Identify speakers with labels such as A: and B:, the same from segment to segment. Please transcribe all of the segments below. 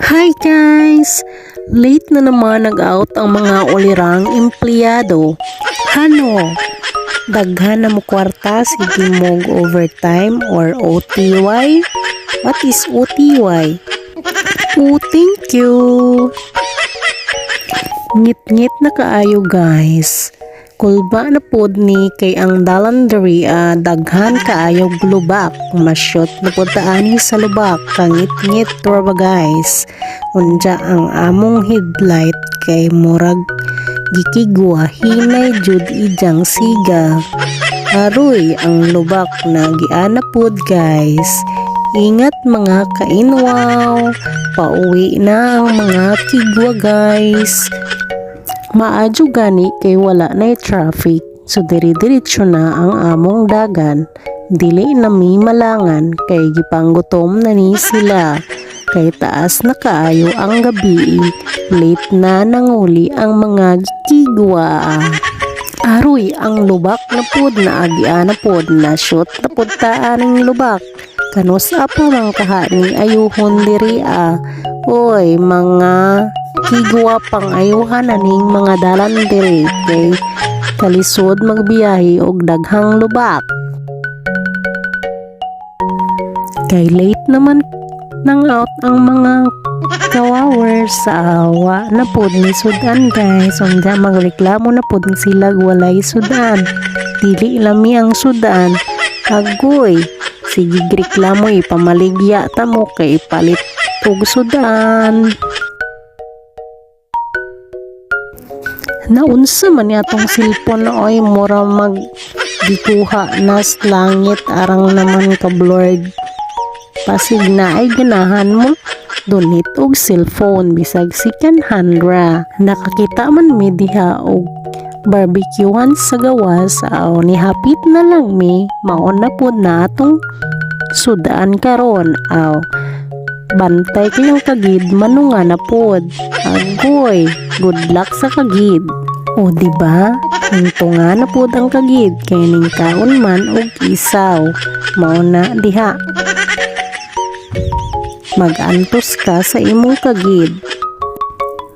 A: Hi guys! Late na naman nag-out ang mga ulirang empleyado. Hano? Daghan na mo kwarta sige mong overtime or OTY? What is OTY? Oh, thank you! Ngit-ngit na kaayo guys. Kulba na pod ni kay ang dalandry daghan kaayo lubak. Masyot na pod taani sa lubak. Kangit-ngit ba guys. Unja ang among headlight kay murag gikigwa hinay jud ijang siga. Aroy ang lubak na giana pod guys. Ingat mga kainwaw. Pauwi na ang mga kigwa guys. Maadyo gani kay wala na traffic, so diri-diretso na ang among dagan. Dili na mi malangan kay gipanggutom na ni sila. Kay taas na kaayo ang gabi, late na nanguli ang mga gigwa. Aroy ang lubak na pod na agiana pod na shoot na pod taaning lubak. Kanus apa mang kahani ayuhon diri Oy mga kigwa pang ayuhan aning mga dalan diri kay kalisod magbiyahe og daghang lubak. Kay late naman nang out ang mga kawawers sa awa na pod ni sudan guys. Unja magreklamo na pod sila walay sudan. Dili lami ang sudan. Agoy, sige reklamo ipamaligya ta mo kay palit og sudan. Naunsa man yatong cellphone na oy mura mag gikuha nas langit arang naman ka blurred. Pasig na ay ganahan mo donate og cellphone bisag second hand ra. Nakakita man mi diha og barbecuehan sa gawas ni hapit na lang mi maon na pod na atong sudan karon bantay kayong kagid manunga na pod. Agoy, good luck sa kagid. O diba? Hinto nga na pod ang kagid kay ning kaon man og isaw. Mao na diha. Mag-antos ka sa imong kagid.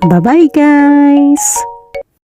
A: Bye bye guys.